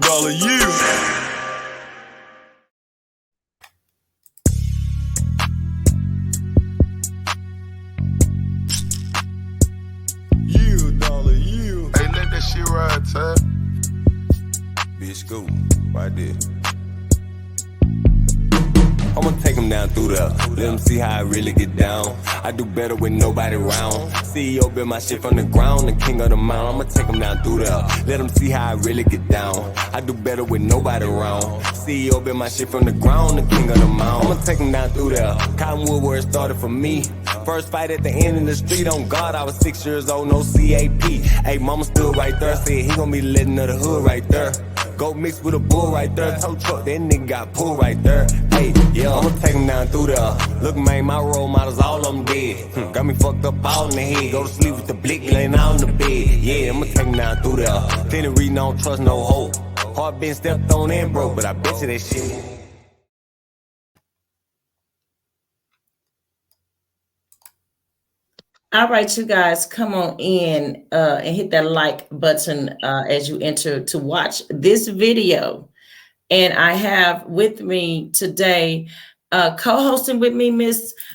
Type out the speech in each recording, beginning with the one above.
dollar, you. You, dollar, you. Hey, let that shit ride, Ty. Bitch, go right there. I'ma take him down through there. Let him see how I really get down. I do better with nobody around. CEO build my shit from the ground, the king of the mountain. I'ma take him down through there. Let him see how I really get down. I do better with nobody around. CEO build my shit from the ground, the king of the mountain. I'ma take him down through there. Cottonwood where it started for me. First fight at the end of the street on God. I was 6 years old, no CAP. Hey, mama stood right there, said he gon' be letting of the hood right there. Go mixed with a bull right there. Tow truck, that nigga got pulled right there. Hey, yeah, I'ma take him down through there. Look, man, my role models, all of them dead. Got me fucked up all in the head. Go to sleep with the blick laying out on the bed. Yeah, I'ma take him down through there. Plenty reading, don't trust no hope. Heart been stepped on and broke, but I bet you that shit. All right, you guys, come on in and hit that like button as you enter to watch this video. And I have with me today, co-hosting with me,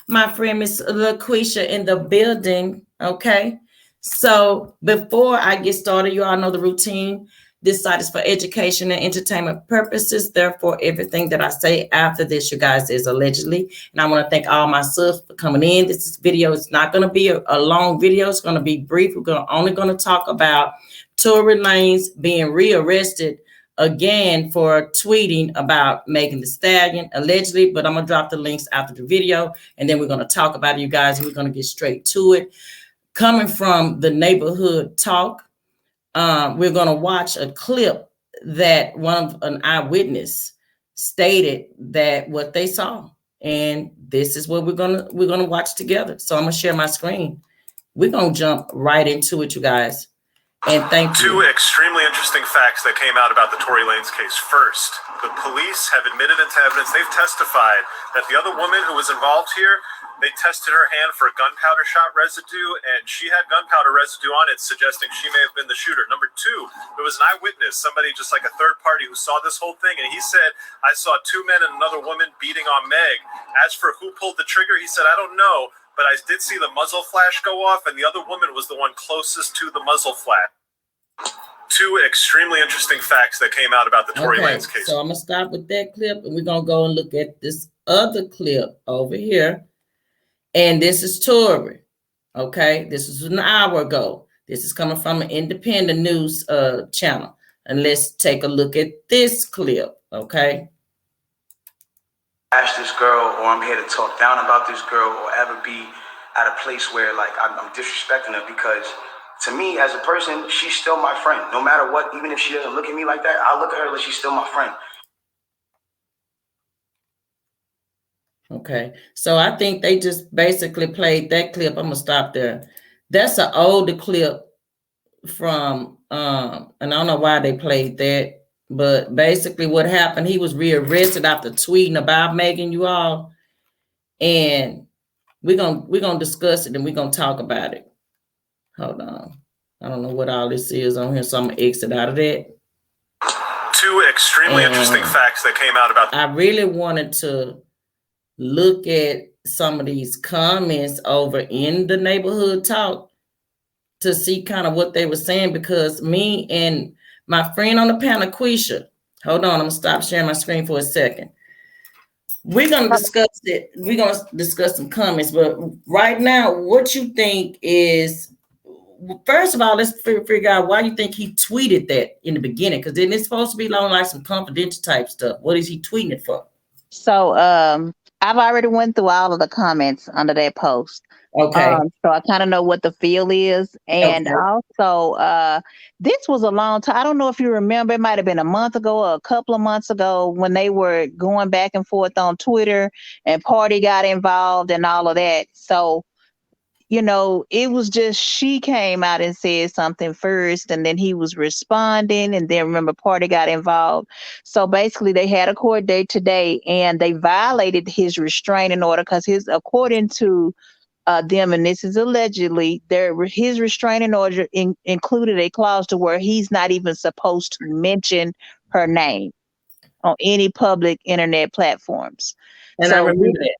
my friend, Miss LaQuisha in the building, okay? So before I get started, you all know the routine. This site is for education and entertainment purposes. Therefore, everything that I say after this, you guys, is allegedly. And I want to thank all my subs for coming in. This video is not going to be a long video. It's going to be brief. We're only going to talk about Tory Lanez being rearrested again for tweeting about Megan Thee Stallion, allegedly. But I'm going to drop the links after the video. And then we're going to talk about it, you guys. And we're going to get straight to it. Coming from the neighborhood talk. We're going to watch a clip that an eyewitness stated that what they saw, and this is what we're gonna watch together. So I'm gonna share my screen. We're gonna jump right into it, you guys. And thank you. Two extremely interesting facts that came out about the Tory Lanez case. First, the police have admitted into evidence, they've testified that the other woman who was involved here, they tested her hand for gunpowder shot residue, and she had gunpowder residue on it, suggesting she may have been the shooter. Number two, there was an eyewitness, somebody just like a third party who saw this whole thing, and he said, I saw two men and another woman beating on Meg. As for who pulled the trigger, he said, I don't know, but I did see the muzzle flash go off, and the other woman was the one closest to the muzzle flash. Two extremely interesting facts that came out about the Tory Lanez case. So I'm going to stop with that clip, and we're going to go and look at this other clip over here. And this is Tory, okay? This is an hour ago. This is coming from an independent news channel. And let's take a look at this clip, okay? Bash this girl, or I'm here to talk down about this girl, or ever be at a place where like I'm disrespecting her, because to me as a person, she's still my friend. No matter what, even if she doesn't look at me like that, I look at her like she's still my friend. Okay, so I think they just basically played that clip. I'm gonna stop there. That's an older clip from and I don't know why they played that, but basically what happened, he was rearrested after tweeting about Megan, you all, and we're gonna discuss it and we're gonna talk about it. Hold on, I don't know what all this is on here, so I'm gonna exit out of that. Two extremely interesting facts that came out about. I really wanted to look at some of these comments over in the neighborhood talk to see kind of what they were saying, because me and my friend on the panel, Quisha, hold on, I'm gonna stop sharing my screen for a second. We're gonna discuss it. We're gonna discuss some comments, but right now, what you think is, first of all, let's figure out why you think he tweeted that in the beginning, because then it's supposed to be like some confidential type stuff. What is he tweeting it for? So I've already went through all of the comments under that post. Okay. So I kind of know what the feel is. And also, this was a long time. I don't know if you remember, it might have been a month ago or a couple of months ago when they were going back and forth on Twitter and Party got involved and all of that. So, you know, it was just, she came out and said something first and then he was responding, and then remember Party got involved. So basically they had a court date today and they violated his restraining order because according to them, and this is allegedly, his restraining order included a clause to where he's not even supposed to mention her name on any public internet platforms. And I remember that.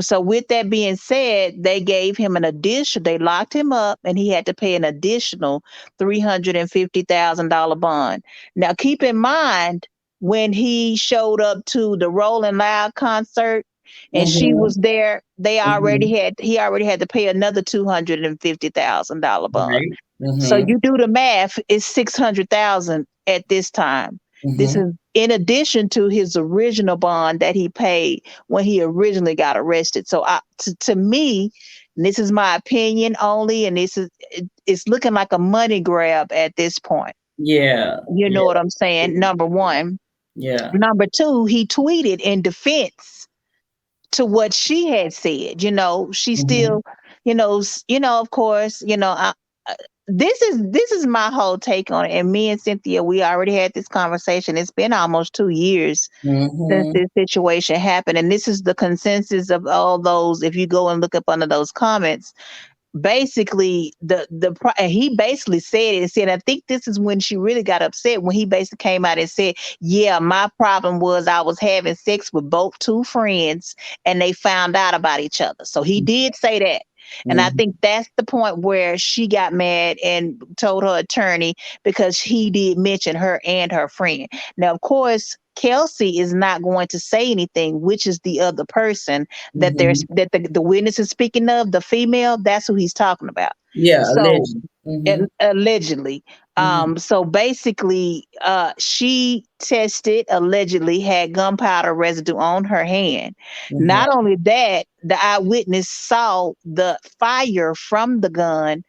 So with that being said, they gave him they locked him up and he had to pay an additional $350,000 bond. Now keep in mind, when he showed up to the Rolling Loud concert and she was there, he already had to pay another $250,000 bond. Right. So you do the math, it's 600,000 at this time. This is in addition to his original bond that he paid when he originally got arrested. So to me, and this is my opinion only, and it's looking like a money grab at this point. Yeah. You know what I'm saying? Number one. Yeah. Number two, he tweeted in defense to what she had said. She still, of course, this is my whole take on it. And me and Cynthia, we already had this conversation. It's been almost 2 years since this situation happened. And this is the consensus of all those. If you go and look up under those comments, basically he basically said it and said, I think this is when she really got upset, when he basically came out and said, yeah, my problem was I was having sex with both two friends and they found out about each other. So he did say that. And I think that's the point where she got mad and told her attorney, because he did mention her and her friend. Now, of course, Kelsey is not going to say anything, which is the other person that the witness is speaking of, the female. That's who he's talking about. Yeah, so allegedly. So basically, she allegedly had gunpowder residue on her hand. Not only that, the eyewitness saw the fire from the gun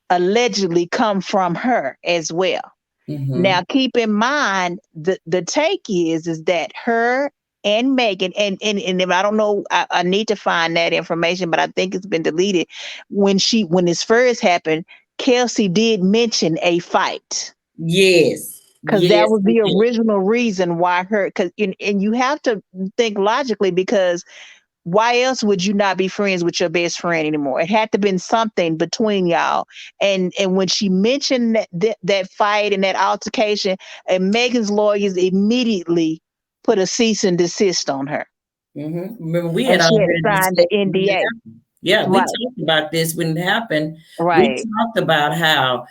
allegedly come from her as well. Now, keep in mind, the take is that her and Megan, and if I don't know, I need to find that information, but I think it's been deleted. When this first happened, Kelsey did mention a fight. Yes. Because that was the original reason why and you have to think logically, because why else would you not be friends with your best friend anymore? It had to been something between y'all. And when she mentioned that fight and that altercation, and Megan's lawyers immediately put a cease and desist on her. Remember, we and had she already had signed the NDA. Yeah, we talked about this when it happened. Right. We talked about how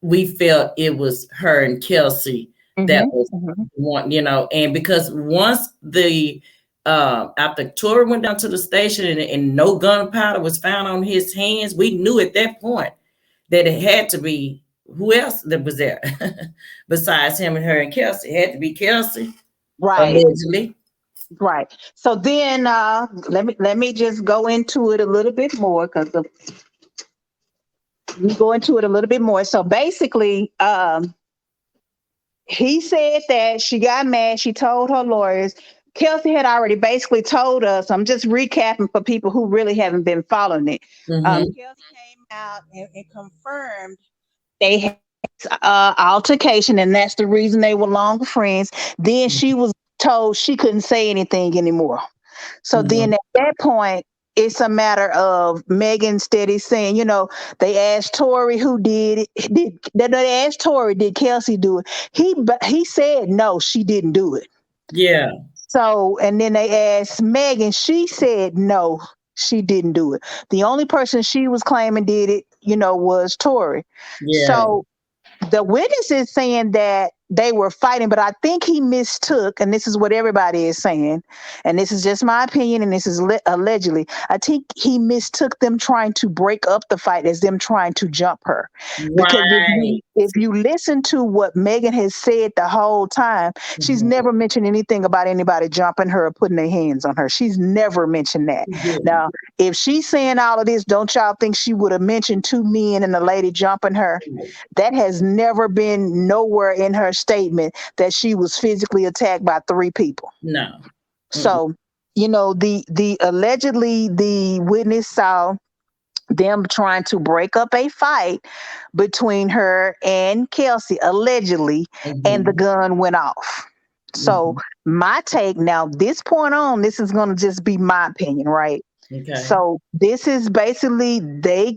we felt it was her and Kelsey that was one, and because once the after Tory went down to the station and no gunpowder was found on his hands, we knew at that point that it had to be who else that was there besides him and her and Kelsey. It had to be Kelsey, right? Allegedly. Right. So then let me just go into it a little bit more, because we go into it a little bit more. So basically, he said that she got mad. She told her lawyers. Kelsey had already basically told us. I'm just recapping for people who really haven't been following it. Kelsey came out and confirmed they had altercation, and that's the reason they were longer friends. Then she was told she couldn't say anything anymore. So then at that point, it's a matter of Megan steady saying, they asked Tory who did it. They asked Tory, did Kelsey do it? He said no, she didn't do it. Yeah. So, and then they asked Megan, she said no, she didn't do it. The only person she was claiming did it, was Tory. Yeah. So the witness is saying that they were fighting, but I think he mistook, and this is what everybody is saying, and this is just my opinion, and this is allegedly, I think he mistook them trying to break up the fight as them trying to jump her. Right. Because if you listen to what Megan has said the whole time, she's never mentioned anything about anybody jumping her or putting their hands on her. She's never mentioned that. Now, if she's saying all of this, don't y'all think she would have mentioned two men and a lady jumping her? That has never been nowhere in her statement that she was physically attacked by three people. No. So, the allegedly the witness saw them trying to break up a fight between her and Kelsey, allegedly, and the gun went off. So my take now, this point on, this is going to just be my opinion, right? Okay. So this is basically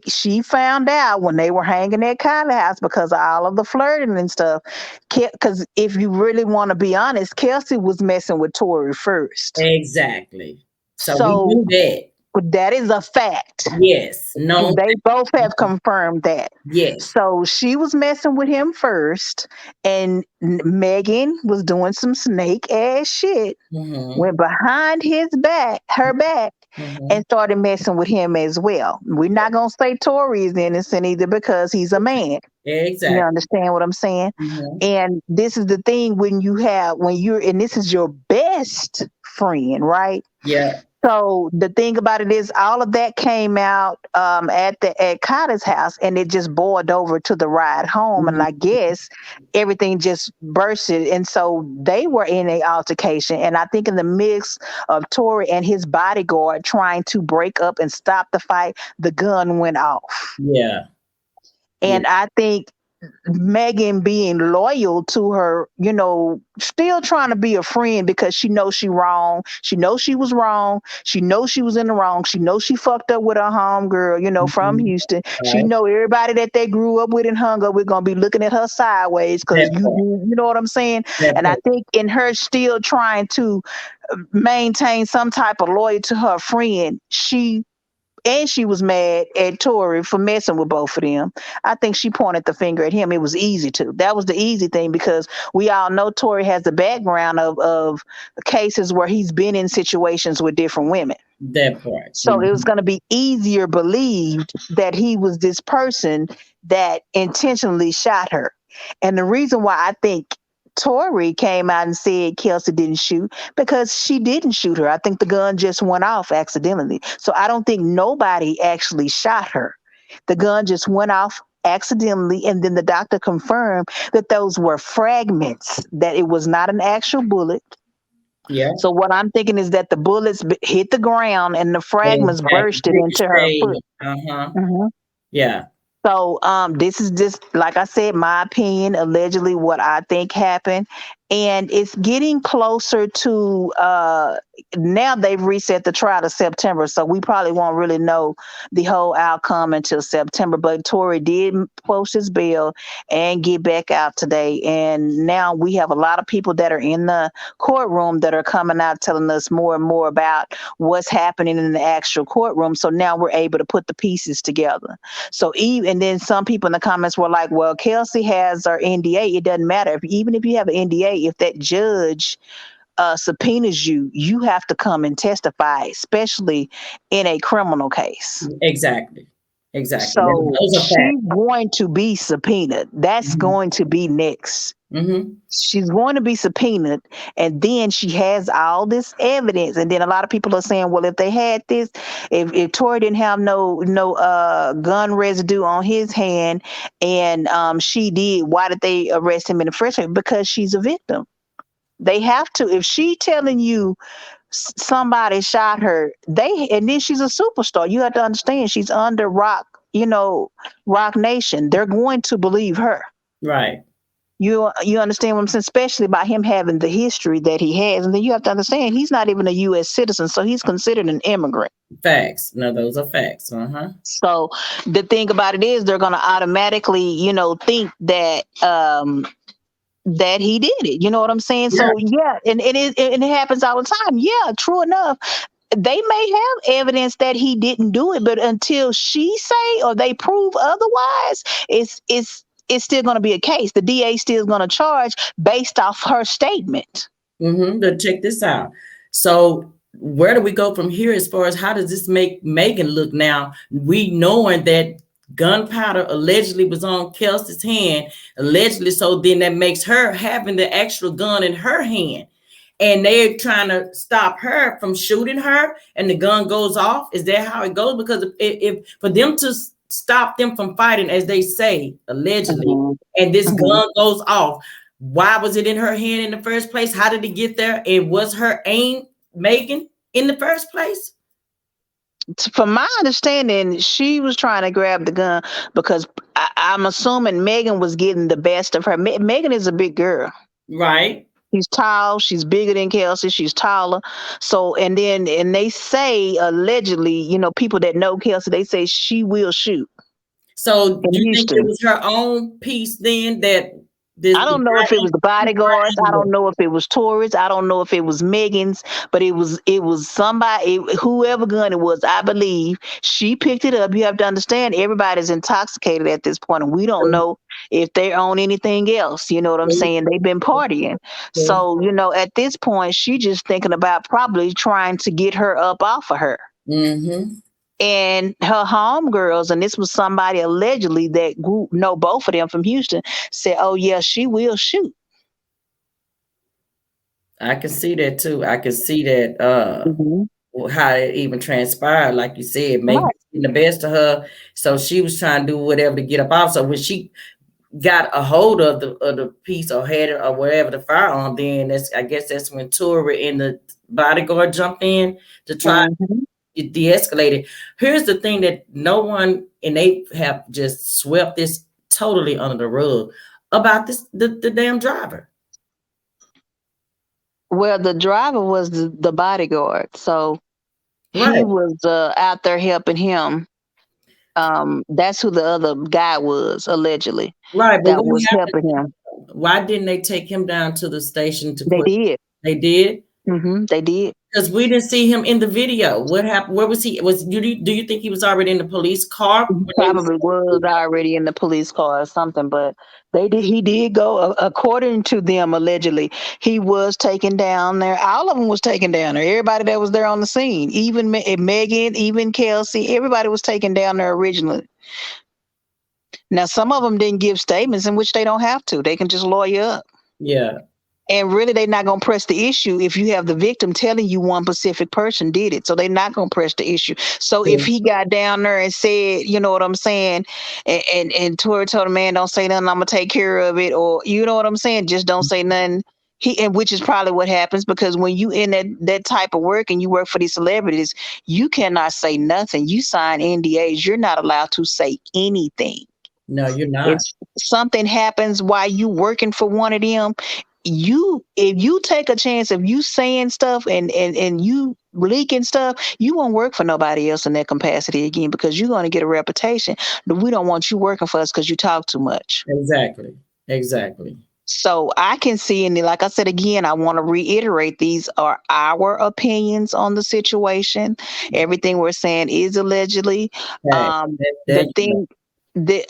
she found out when they were hanging at Kylie house because of all of the flirting and stuff. Because if you really want to be honest, Kelsey was messing with Tory first. Exactly. So we So knew that. that is a fact. Yes. No. They both have confirmed that. Yes. So she was messing with him first, and Megan was doing some snake ass shit. Went behind her back, and started messing with him as well. We're not gonna say Tory is innocent either because he's a man. You Exactly. understand what I'm saying? And this is the thing when this is your best friend, right? Yeah. So the thing about it is, all of that came out at Carter's house, and it just boiled over to the ride home. And I guess everything just bursted, and so they were in a altercation. And I think in the mix of Tory and his bodyguard trying to break up and stop the fight, the gun went off. Yeah. And I think Megan being loyal to her, still trying to be a friend because she knows she wrong. She knows she was wrong. She knows she was in the wrong. She knows she fucked up with her homegirl, from Houston. She Right. know everybody that they grew up with and hung up with gonna be looking at her sideways because you know what I'm saying? And I think in her still trying to maintain some type of loyalty to her friend, she was mad at Tory for messing with both of them. I think she pointed the finger at him. It was easy to. That was the easy thing because we all know Tory has the background of cases where he's been in situations with different women. That part. So it was going to be easier believed that he was this person that intentionally shot her. And the reason why I think Tory came out and said Kelsey didn't shoot because she didn't shoot her. I think the gun just went off accidentally. So I don't think nobody actually shot her. The gun just went off accidentally, and then the doctor confirmed that those were fragments, that it was not an actual bullet. Yeah. So what I'm thinking is that the bullets hit the ground and the fragments bursted into her foot. Yeah. So this is just, like I said, my opinion, allegedly what I think happened. And it's getting closer to now they've reset the trial to September. So we probably won't really know the whole outcome until September. But Tory did post his bail and get back out today. And now we have a lot of people that are in the courtroom that are coming out telling us more and more about what's happening in the actual courtroom. So now we're able to put the pieces together. So and then some people in the comments were like, well, Kelsey has her NDA. It doesn't matter. Even if you have an NDA, if that judge subpoenas you, you have to come and testify, especially in a criminal case. Exactly. So she's going to be subpoenaed. That's going to be next. She's going to be subpoenaed, and then she has all this evidence. And then a lot of people are saying, well, if they had this, if Tory didn't have no gun residue on his hand, and she did, why did they arrest him in the first place? Because she's a victim. They have to. If she telling you somebody shot her, and then she's a superstar. You have to understand she's under Rock Nation. They're going to believe her. Right. You understand what I'm saying? Especially by him having the history that he has. And then you have to understand he's not even a U.S. citizen, so he's considered an immigrant. Facts. No, those are facts. So the thing about it is they're going to automatically, think that that he did it. You know what I'm saying? Yeah. So yeah, and it happens all the time. Yeah, true enough. They may have evidence that he didn't do it, but until she say or they prove otherwise, it's still going to be a case. The DA still going to charge based off her statement. But check this out. So where do we go from here as far as how does this make Megan look now? We knowing that gunpowder allegedly was on Kelsey's hand, allegedly. So then that makes her having the actual gun in her hand. And they're trying to stop her from shooting her, and the gun goes off. Is that how it goes? Because if for them to stop them from fighting, as they say, allegedly, and this gun goes off, why was it in her hand in the first place? How did it get there? And was her aim Megan in the first place? From my understanding, she was trying to grab the gun because I'm assuming Megan was getting the best of her. Megan is a big girl. Right. She's tall. She's bigger than Kelsey. She's taller. So, and they say allegedly, people that know Kelsey, they say she will shoot So do in you think it Houston. was her own piece then that this I don't know if it was the bodyguards. I don't know if it was Tory's. I don't know if it was Megan's, but it was somebody, whoever gun it was, I believe she picked it up. You have to understand everybody's intoxicated at this point, and we don't know if they own anything else. You know what I'm saying? They've been partying. So, at this point, she just thinking about probably trying to get her up off of her. Mm-hmm. And her homegirls, and this was somebody allegedly that know both of them from Houston, said, "Oh yeah, she will shoot." I can see that too. I can see that how it even transpired, like you said, maybe Right. the best of her. So she was trying to do whatever to get up off. So when she got a hold of the piece or had it or whatever the firearm, then I guess that's when Tory and the bodyguard jumped in to try to de-escalate it. Here's the thing that no one, and they have just swept this totally under the rug about this the damn driver. Well, the driver was the bodyguard, so he was out there helping him. That's who the other guy was allegedly. Right, but that was helping him. Why didn't they take him down to the station to They did. They did? They did. Because we didn't see him in the video. What happened? Where was he? Do you think he was already in the police car? He probably was already in the police car or something, but he did go, according to them, allegedly, he was taken down there. All of them was taken down there. Everybody that was there on the scene, even Megan, even Kelsey, everybody was taken down there originally. Now, some of them didn't give statements, in which they don't have to. They can just lawyer up. Yeah. And really, they're not going to press the issue if you have the victim telling you one specific person did it. So they're not going to press the issue. So if he got down there and said, you know what I'm saying, and Tory told him, man, don't say nothing, I'm going to take care of it. Or, you know what I'm saying, just don't say nothing. And which is probably what happens, because when you in that type of work and you work for these celebrities, you cannot say nothing. You sign NDAs. You're not allowed to say anything. No, you're not. If something happens while you working for one of them, if you take a chance of you saying stuff and you leaking stuff, you won't work for nobody else in that capacity again, because you're going to get a reputation. But we don't want you working for us because you talk too much. Exactly. So I can see, and like I said again, I want to reiterate, these are our opinions on the situation. Everything we're saying is allegedly. The thing that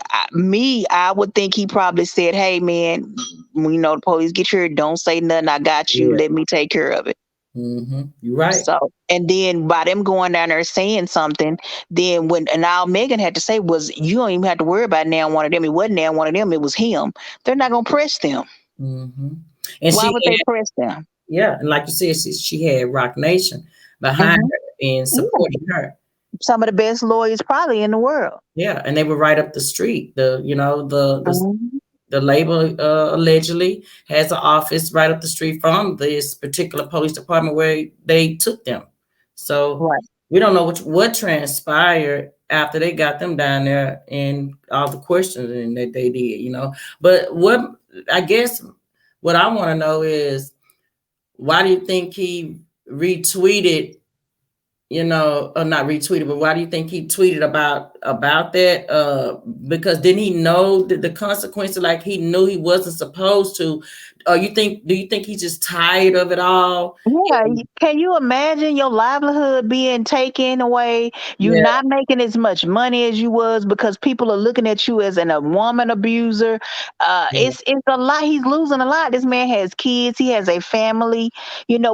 I would think he probably said, hey man, the police get here, don't say nothing, I got you, let me take care of it. You're right. So, and then by them going down there saying something, then and all Megan had to say was, you don't even have to worry about now one of them. It wasn't now one of them, it was him. They're not gonna press them. And why would they press them? Yeah, and like you said, she had Rock Nation behind her and supporting her. Some of the best lawyers probably in the world. Yeah, and they were right up the street. The label allegedly has an office right up the street from this particular police department where they took them. So we don't know what transpired after they got them down there and all the questioning that they did, But what I want to know is, why do you think he retweeted? Or not retweeted, but why do you think he tweeted about that? Because didn't he know the consequences? Like, he knew he wasn't supposed to. Do you think he's just tired of it all? Yeah. Can you imagine your livelihood being taken away? You're not making as much money as you was because people are looking at you as a woman abuser. It's a lot. He's losing a lot. This man has kids. He has a family.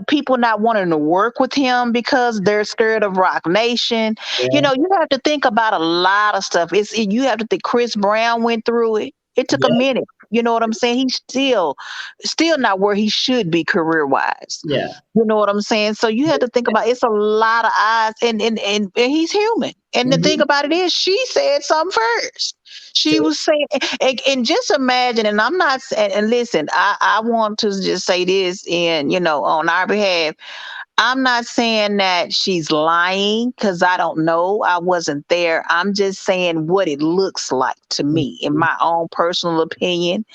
People not wanting to work with him because they're scared of Rock Nation. You have to think about a lot of stuff. You have to think Chris Brown went through it. It took a minute. You know what I'm saying? He's still not where he should be career-wise. Yeah. You know what I'm saying? So you have to think about, it's a lot of eyes, and he's human. And the thing about it is, she said something first. She was saying, and just imagine, and I'm not, and listen, I want to just say this, and on our behalf, I'm not saying that she's lying because I don't know. I wasn't there. I'm just saying what it looks like to me, in my own personal opinion.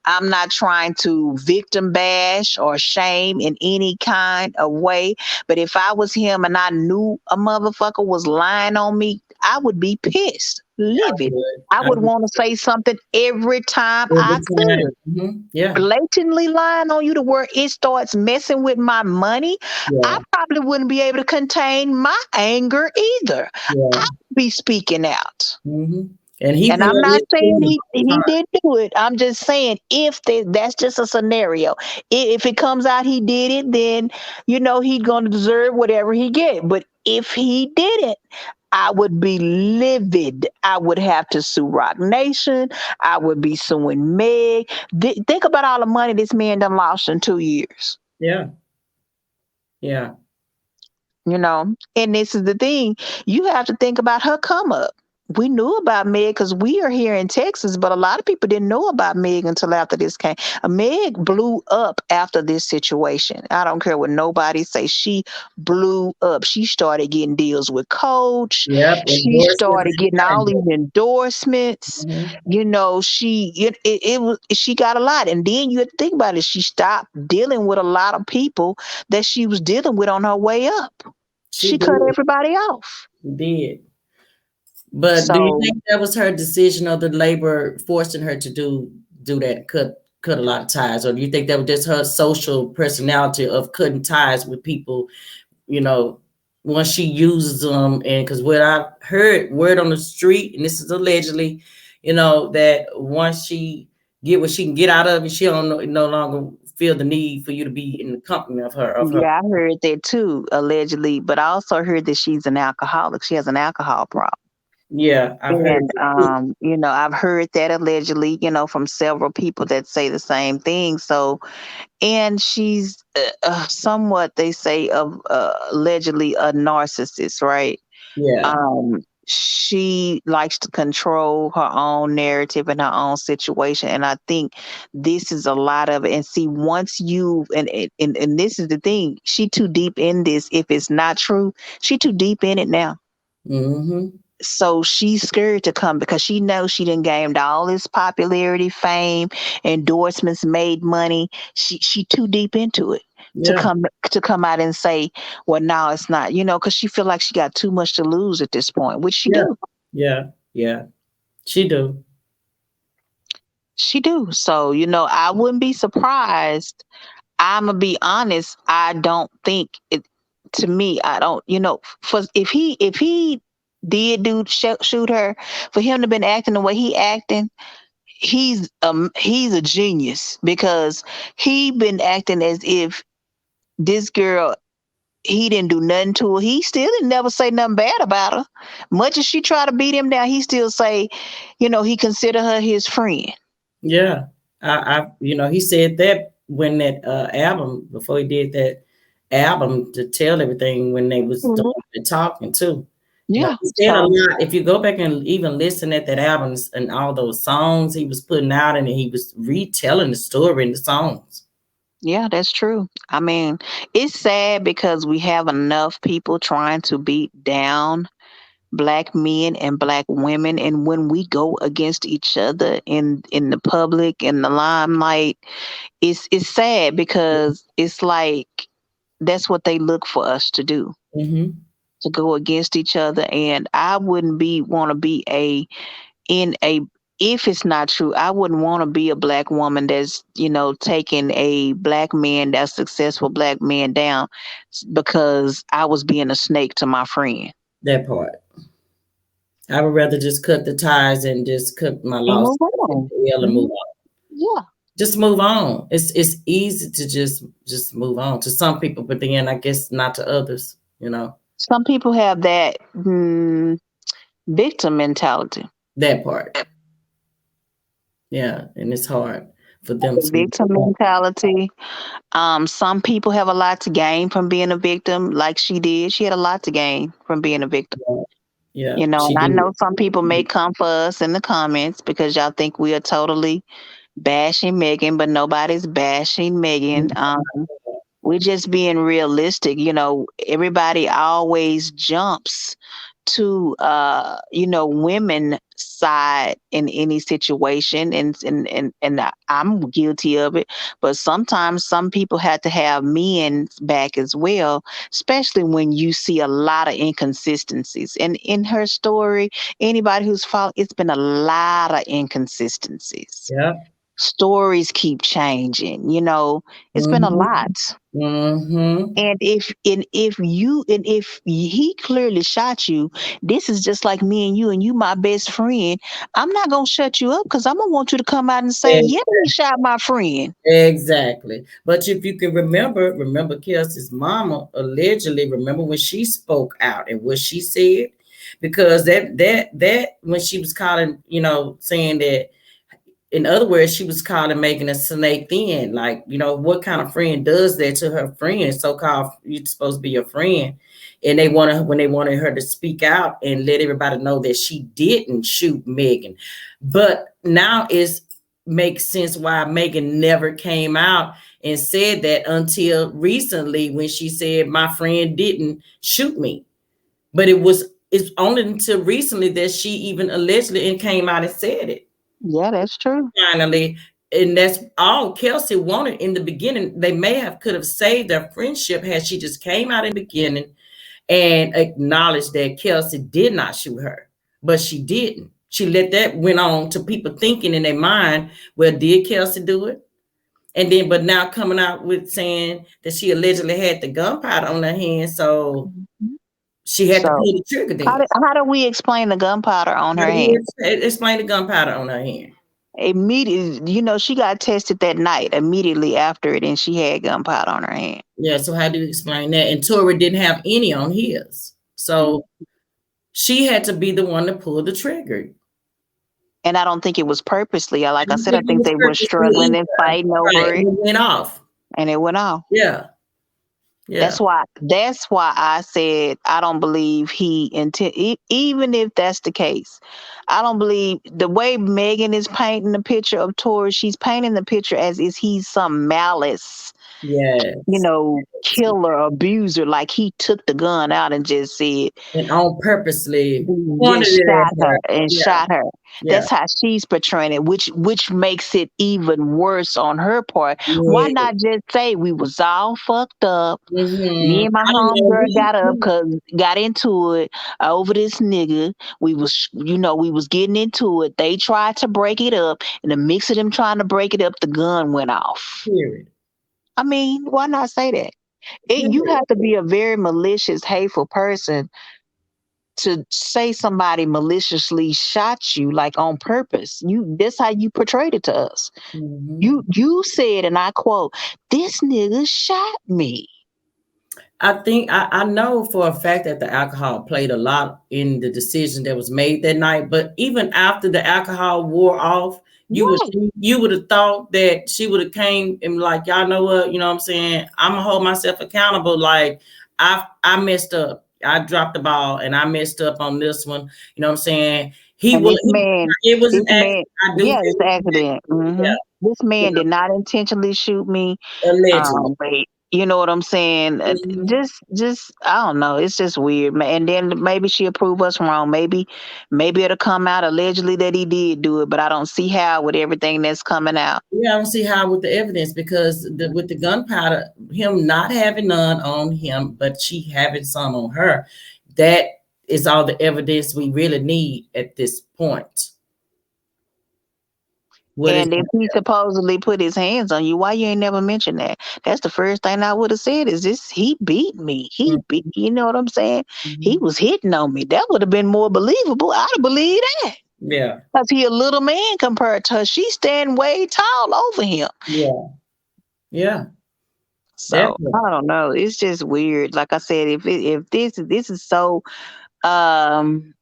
I'm not trying to victim bash or shame in any kind of way. But if I was him and I knew a motherfucker was lying on me, I would be pissed, livid. I would want to say something every time I could. Yeah. Blatantly lying on you to where it starts messing with my money, I probably wouldn't be able to contain my anger either. I'd be speaking out. And I'm not saying he didn't do it. I'm just saying that's just a scenario. If it comes out he did it, then he's going to deserve whatever he get. But if he didn't, I would be livid. I would have to sue Rock Nation. I would be suing Meg. Think about all the money this man done lost in 2 years. Yeah. Yeah. And this is the thing. You have to think about her come up. We knew about Meg because we are here in Texas, but a lot of people didn't know about Meg until after this came. Meg blew up after this situation. I don't care what nobody say. She blew up. She started getting deals with Coach. She started getting all these endorsements. She got a lot. And then you have to think about it. She stopped dealing with a lot of people that she was dealing with on her way up. She cut everybody off. Did. But do you think that was her decision or the labor forcing her to do that, cut a lot of ties? Or do you think that was just her social personality of cutting ties with people, once she uses them? And because what I heard word on the street, and this is allegedly, that once she get what she can get out of it, she don't no longer feel the need for you to be in the company of her. Yeah, I heard that too, allegedly. But I also heard that she's an alcoholic. She has an alcohol problem. Yeah, I've heard. I've heard that allegedly, from several people that say the same thing. So, and she's somewhat, they say, of allegedly a narcissist, right? Yeah. She likes to control her own narrative and her own situation, and I think this is a lot of it. And see, once you and this is the thing, she too deep in this. If it's not true, she too deep in it now. So she's scared to come because she knows she done gained all this popularity, fame, endorsements, made money. She too deep into it to come out and say, well, no, it's not, because she feel like she got too much to lose at this point, which she do. Yeah. She do. She do. So, I wouldn't be surprised. I'm gonna be honest. I don't think it. To me, I don't. If he did shoot her, for him to been acting the way he acting, he's a genius, because he been acting as if this girl, he didn't do nothing to her. He still didn't never say nothing bad about her. Much as she tried to beat him down, he still say, he consider her his friend. Yeah, I he said that when that album, before he did that album to tell everything, when they was talking too. Yeah, he said a lot. If you go back and even listen at that album and all those songs he was putting out, and he was retelling the story in the songs. Yeah, that's true. I mean, it's sad because we have enough people trying to beat down Black men and Black women, and when we go against each other in the public, in the limelight, it's sad, because it's like that's what they look for us to do, to go against each other. And I wouldn't want to be if it's not true, I wouldn't want to be a Black woman that's, taking a Black man, that's successful Black man, down because I was being a snake to my friend. That part. I would rather just cut the ties and just cut my loss and move on. Yeah. Just move on. It's easy to just move on to some people, but then I guess not to others, Some people have that victim mentality. That part. Yeah, and it's hard for them to victim mentality. Some people have a lot to gain from being a victim, like she did. She had a lot to gain from being a victim. Yeah. And I know some people may come for us in the comments because y'all think we are totally bashing Megan, but nobody's bashing Megan. we're just being realistic. Everybody always jumps to women side in any situation, and I'm guilty of it. But sometimes some people have to have men back as well, especially when you see a lot of inconsistencies. And in her story, anybody who's followed, it's been a lot of inconsistencies. Yeah. Stories keep changing. It's been a Mm-hmm. lot. Mm-hmm. And if he clearly shot you, this is just like me and you my best friend. I'm not gonna shut you up because I'm gonna want you to come out and say, yeah, he shot my friend. Exactly. But if you can remember Kelsey's mama allegedly, remember when she spoke out and what she said? Because that when she was calling, saying that, in other words, she was calling Megan a snake thin. Like, what kind of friend does that to her friend? So-called, you're supposed to be your friend. And when they wanted her to speak out and let everybody know that she didn't shoot Megan. But now it makes sense why Megan never came out and said that until recently when she said, my friend didn't shoot me. But it's only until recently that she even allegedly and came out and said it. Yeah, that's true. Finally, and that's all Kelsey wanted in the beginning. They could have saved their friendship had she just came out in the beginning and acknowledged that Kelsey did not shoot her, but she didn't. She let that went on to people thinking in their mind, well, did Kelsey do it? And then, but now coming out with saying that she allegedly had the gunpowder on her hand, so Mhm. she had to So pull the trigger. how Then do we explain the gunpowder on how her do you hand? explain the gunpowder on her hand? Immediately, she got tested that night immediately after it, and she had gunpowder on her hand. Yeah, so how do you explain that? And Tory didn't have any on his. So she had to be the one to pull the trigger. And I don't think it was purposely. I Like I don't said, I think it think was they were purposely struggling and either. fighting Right. over And it, it went off. and it went off. Yeah. Yeah. That's why I said I don't believe he intend. Even if that's the case, I don't believe the way Megan is painting the picture of Tory. She's painting the picture as is he's some malice, Yes. killer, abuser. Like he took the gun out and just said, And on purposely pointed just it shot at her her. and Yeah. shot her. Yeah. That's how she's portraying it, which makes it even worse on her part. Why Yeah. not just say we was all fucked up? Me Mm-hmm. and my I know homegirl got into it over this nigga. We was getting into it. They tried to break it up. In the mix of them trying to break it up, the gun went off. period. I mean, why not say that? You Period. have to be a very malicious, hateful person to say somebody maliciously shot you, like on purpose. That's how you portrayed it to us. Mm-hmm. You said, and I quote, "This nigga shot me." I think I know for a fact that the alcohol played a lot in the decision that was made that night. But even after the alcohol wore off, Right. you would have thought that she would have came and like, y'all know what, you know what I'm saying? I'm gonna hold myself accountable. Like I messed up. I dropped the ball and I messed up on this one. You know what I'm saying? And It was an this accident. man, I do yeah, feel it's it an was an accident. accident. Yeah, This you man did not intentionally shoot me. know, allegedly. But you know what I'm saying? Mhm. Just I don't know. It's just weird, man. And then maybe she'll prove us wrong. Maybe it'll come out allegedly that he did do it, but I don't see how with everything that's coming out. Yeah, I don't see how with the evidence because with the gunpowder, him not having none on him, but she having some on her, that is all the evidence we really need at this point. What is And if he supposedly put his hands on you, why you ain't never mentioned that? That's the first thing I would have said is this, he beat me. You know what I'm saying? He Mhm. was hitting on me. That would have been more believable. I'd have believed that. Yeah, Because he a little man compared to her. She's standing way tall over him. yeah, yeah, So definitely. I don't know. It's just weird. Like I said, if this is so um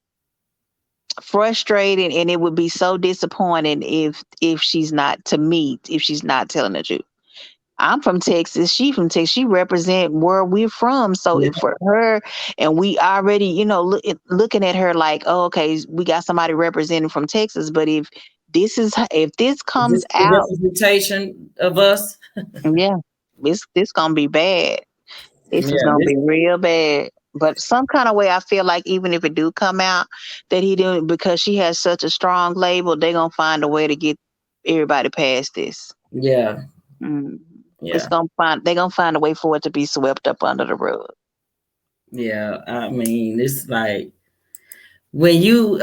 frustrating, and it would be so disappointing if she's not, to me, if she's not telling the truth. I'm from Texas. She from Texas. She represent where we're from. So Yeah. if for her, and we already, looking at her like, oh, okay, we got somebody representing from Texas. But if this Is comes this the out, representation of us? yeah, this gonna be bad. This is Yeah, gonna be real bad. But some kind of way, I feel like even if it do come out that he didn't, because she has such a strong label, they gonna find a way to get everybody past this. yeah, Mm. yeah, They're gonna find a way for it to be swept up under the rug. yeah. I mean, it's like when you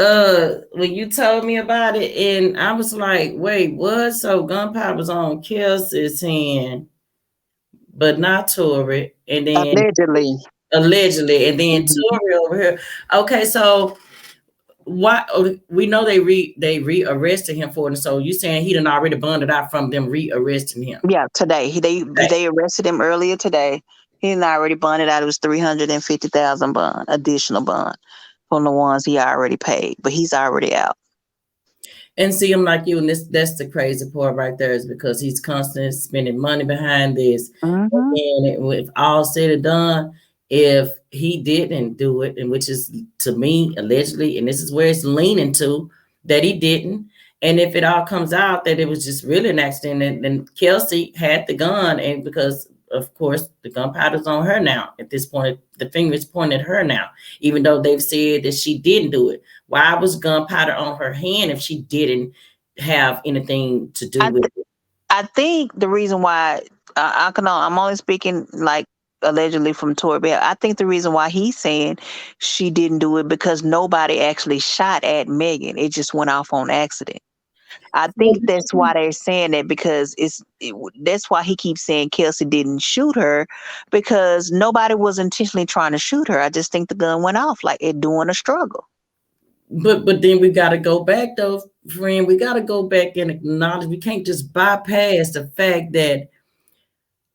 told me about it, and I was like, wait, what? So gunpowder was on Kelsey's hand, but not Tory, and then Allegedly. allegedly, and then Mhm. Tory over here. Okay, so why we know they rearrested him for it. So you saying he done already bonded out from them rearresting him? Yeah, today they arrested him earlier today. He had already bonded out. It was 350,000 bond, additional bond from the ones he already paid, but he's already out. And see him like you, and that's the crazy part right there, is because he's constantly spending money behind this. Mm-hmm. And if all said and done, if he didn't do it, and which is to me allegedly, and this is where it's leaning to, that he didn't. And if it all comes out that it was just really an accident, then Kelsey had the gun, and because of course the gunpowder's on her now. At this point, the finger is pointing at her now, even though they've said that she didn't do it. Why was gunpowder on her hand if she didn't have anything to do with it? I think the reason why I'm only speaking like allegedly from Tory Bell. I think the reason why he's saying she didn't do it because nobody actually shot at Megan. It just went off on accident. I think that's why they're saying that, because that's why he keeps saying Kelsey didn't shoot her, because nobody was intentionally trying to shoot her. I just think the gun went off like it during a struggle. But then we got to go back though, friend. We got to go back and acknowledge we can't just bypass the fact that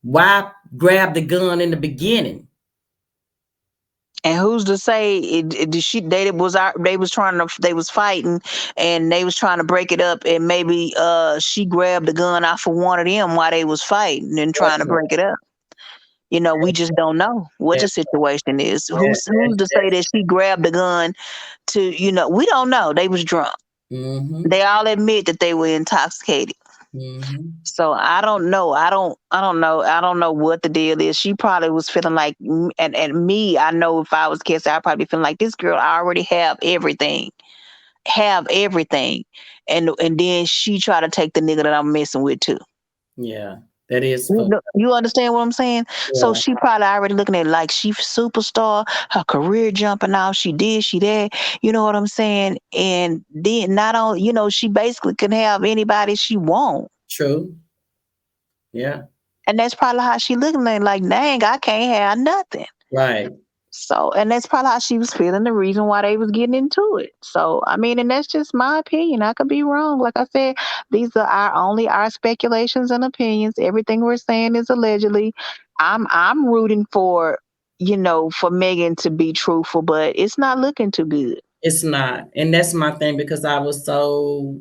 why grab the gun in the beginning. And who's to say they was fighting and they was trying to break it up, and maybe she grabbed the gun off of one of them while they was fighting and trying to break it up. We just don't know what the situation is. Who's to say that she grabbed the gun to, we don't know. They was drunk. Mm-hmm. They all admit that they were intoxicated. Mm-hmm. So I don't know. I don't know. I don't know what the deal is. She probably was feeling like, and me, I know if I was Cassie, I'd probably be feeling like this girl I already have everything. And then she try to take the nigga that I'm messing with too. Yeah, that is. You understand what I'm saying? Yeah. So she probably already looking at it like she superstar, her career jumping off, she that, you know what I'm saying? And then not only, she basically can have anybody she want. True. Yeah. And that's probably how she looking at it, like, dang, I can't have nothing. Right. So, and that's probably how she was feeling, the reason why they was getting into it. So, I mean, and that's just my opinion. I could be wrong. Like I said, these are our speculations and opinions. Everything we're saying is allegedly. I'm rooting for, for Megan to be truthful, but it's not looking too good. It's not. And that's my thing, because I was so,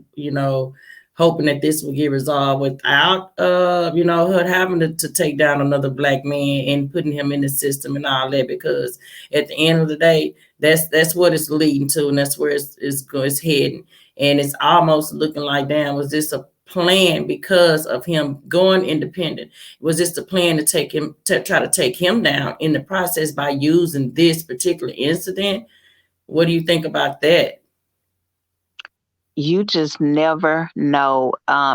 hoping that this would get resolved without, her having to take down another black man and putting him in the system and all that, because at the end of the day, that's what it's leading to, and that's where it's heading. And it's almost looking like, damn, was this a plan because of him going independent? Was this the plan to try to take him down in the process by using this particular incident? What do you think about that? You just never know.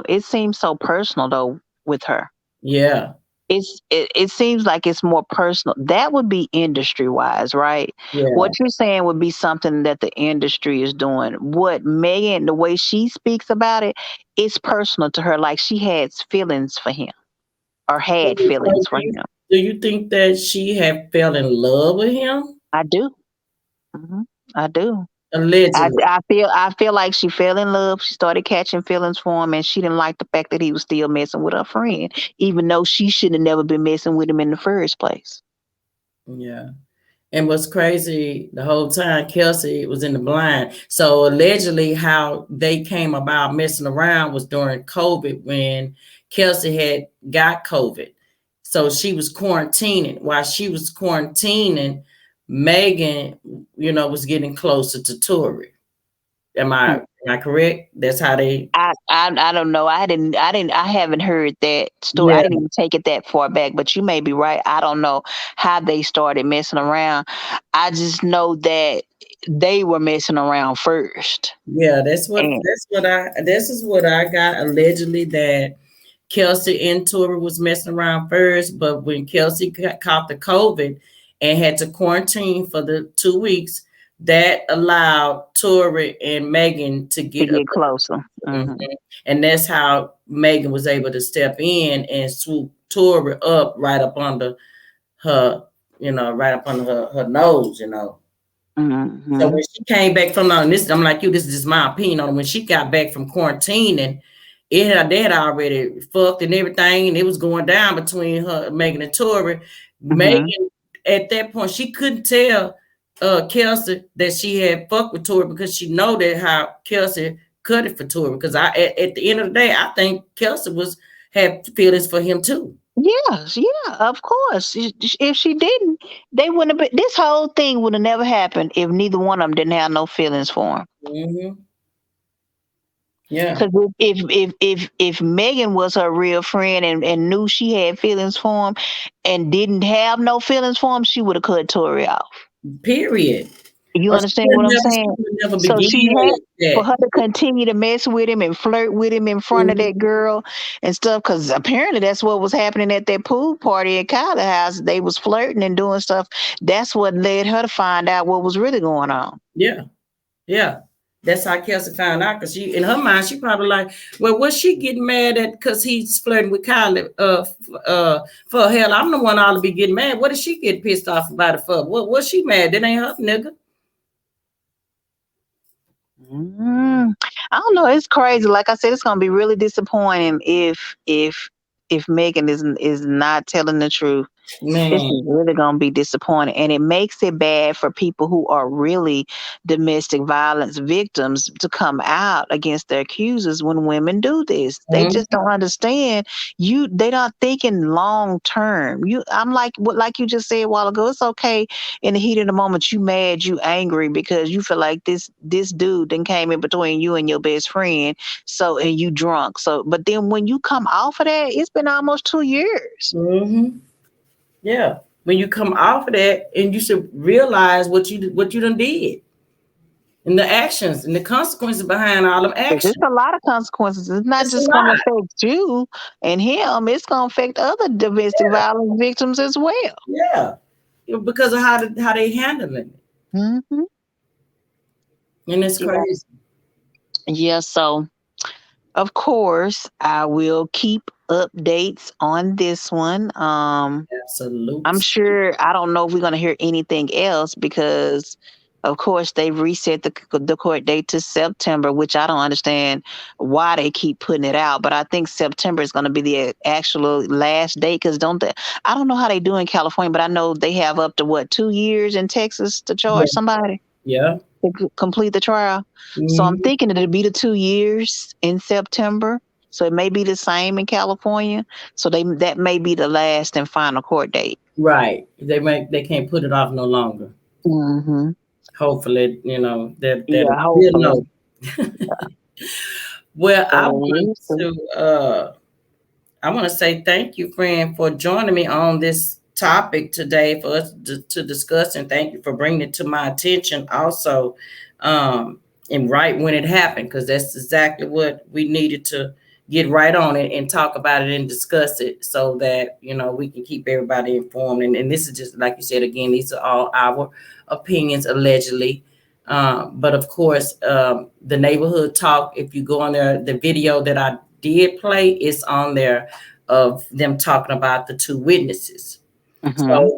It seems so personal though with her. Yeah. It seems like it's more personal. That would be industry wise, right? Yeah. What you're saying would be something that the industry is doing. What Megan, the way she speaks about it, it's personal to her. Like she has feelings for him, or had feelings for him. Do you think that she had fell in love with him? I do. Mm-hmm. I do. Allegedly. I feel like she fell in love. She started catching feelings for him, and she didn't like the fact that he was still messing with her friend, even though she should have never been messing with him in the first place. Yeah. And what's crazy, the whole time Kelsey was in the blind. So allegedly how they came about messing around was during COVID, when Kelsey had got COVID. So she was quarantining. While she was quarantining, Megan, was getting closer to Tory. Am I correct? That's how they. I don't know. I haven't heard that story. I Yeah, didn't even take it that far back, but you may be right. I don't know how they started messing around. I just know that they were messing around first. yeah. And This is what I got allegedly that Kelsey and Tory was messing around first, but when Kelsey caught the COVID and had to quarantine for the 2 weeks, that allowed Tory and Megan to to get a. get closer. Mhm. Hmm. And that's how Megan was able to step in and swoop Tory up right up under her, right up under her nose. So Hmm. when she came back from this, I'm like you, this is just my opinion on it. When she got back from quarantining, they had already fucked and everything, and it was going down between her, Megan and Tory. Hmm. Megan, at that point, she couldn't tell Kelsey that she had fucked with Tory because she know that how Kelsey cut it for Tory. Because at the end of the day, I think Kelsey had feelings for him too. Yes, yeah, of course. If she didn't, they wouldn't have been. This whole thing would have never happened if neither one of them didn't have no feelings for him. Mm-hmm. Yeah. Because if Megan was her real friend and knew she had feelings for him and didn't have no feelings for him, she would have cut Tori off. Period. You Or she understand would what I'm never, she saying? would never So begin she had with for that. her to continue to mess with him and flirt with him in front of Mhm. that girl and stuff, because apparently that's what was happening at that pool party at Kyler's house. They was flirting and doing stuff. That's what led her to find out what was really going on. Yeah. Yeah. That's how Kelsey found out because she, in her mind, she probably like, well, was she getting mad at because he's flirting with Kylie? For hell, I'm the one ought to be getting mad. What did she get pissed off about it for? What was she mad? That ain't her nigga. Mm, I don't know. It's crazy. Like I said, it's gonna be really disappointing if Megan is not telling the truth. This Man. is really going to be disappointing. And it makes it bad for people who are really domestic violence victims to come out against their accusers when women do this. They Mhm. just don't understand. They're not thinking long term. I'm like you just said a while ago, it's okay in the heat of the moment you mad, you angry because you feel like this dude then came in between you and your best friend. So and you drunk. So but then when you come off of that, it's been almost 2 years. Mm-hmm. Yeah. When you come off of that, and you should realize what you done did, and the actions and the consequences behind all them There's actions. a lot of consequences. It's not It's a just going to lot. affect you and him. It's going to affect other domestic violence victims as well. Yeah. Because of how they handling it. Hmm. And it's Yeah. crazy. Yeah. So, of course, I will keep updates on this one. I'm Absolute. sure I don't know if we're going to hear anything else because, of course, they reset the court date to September, which I don't understand why they keep putting it out. But I think September is going to be the actual last date because I don't know how they do in California, but I know they have up to 2 years in Texas to charge Yeah. somebody Yeah. to complete the trial. So I'm Mhm. thinking it'll be the 2 years in September. So it may be the same in California. So that may be the last and final court date. Right. They can't put it off no longer. Hmm. Hopefully, that Yeah, we'll hopefully. know. Well, So, I want to say thank you, friend, for joining me on this topic today for us to discuss, and thank you for bringing it to my attention also, and right when it happened, because that's exactly what we needed to get right on it and talk about it and discuss it so that we can keep everybody informed. And this is just like you said again, these are all our opinions allegedly. But of course, the neighborhood talk, if you go on there, the video that I did play is on there of them talking about the two witnesses. mhm. So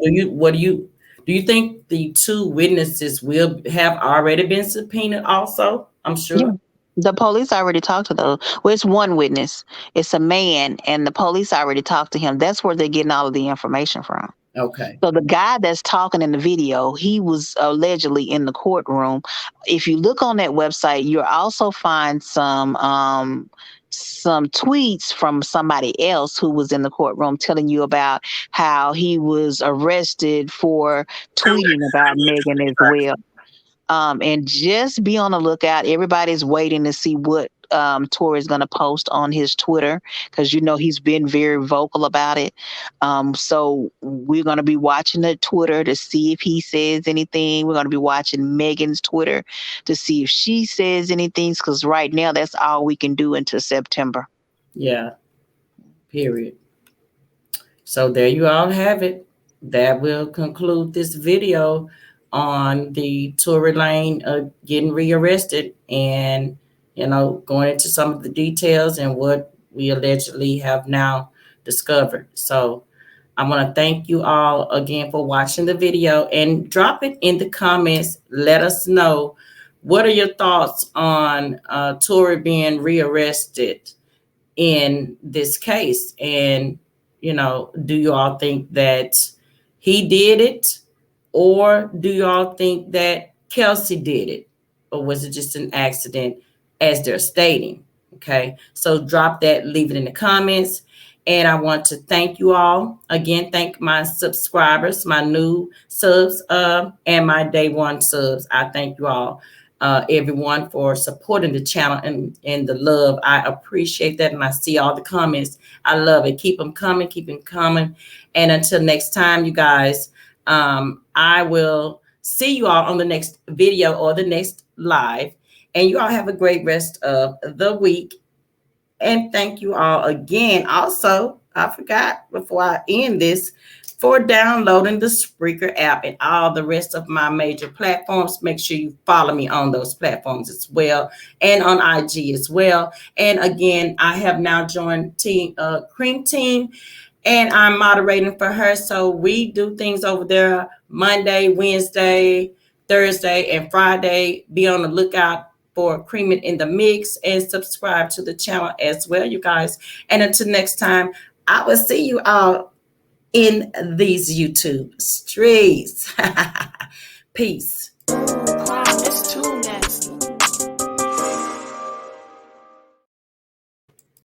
do you think the two witnesses will have already been subpoenaed also? I'm Yeah. sure. The police already talked to those. Well, it's one witness. It's a man, and the police already talked to him. That's where they're getting all of the information from. Okay. So the guy that's talking in the video, he was allegedly in the courtroom. If you look on that website, you'll also find some tweets from somebody else who was in the courtroom telling you about how he was arrested for tweeting about Megan as well. And just be on the lookout. Everybody's waiting to see what Tory is going to post on his Twitter, because he's been very vocal about it. So we're going to be watching the Twitter to see if he says anything. We're going to be watching Megan's Twitter to see if she says anything, because right now that's all we can do until September. Yeah, period. So there you all have it. That will conclude this video on the Tory Lanez getting rearrested, and going into some of the details and what we allegedly have now discovered. So I want to thank you all again for watching the video, and drop it in the comments. Let us know, what are your thoughts on Tory being rearrested in this case? And do you all think that he did it, or do you all think that Kelsey did it, or was it just an accident, as they're stating? Okay, so drop that, leave it in the comments. And I want to thank you all again. Thank my subscribers, my new subs, and my day one subs. I thank you all, everyone, for supporting the channel and the love. I appreciate that, and I see all the comments. I love it. Keep them coming. Keep them coming. And until next time, you guys, I will see you all on the next video or the next live. And you all have a great rest of the week. And thank you all again. Also, I forgot before I end this, for downloading the Spreaker app and all the rest of my major platforms. Make sure you follow me on those platforms as well, and on IG as well. And again, I have now joined Cream Team, and I'm moderating for her. So we do things over there Monday, Wednesday, Thursday, and Friday. Be on the lookout for Cream It in the Mix, and subscribe to the channel as well, you guys. And until next time, I will see you all in these YouTube streets. Peace.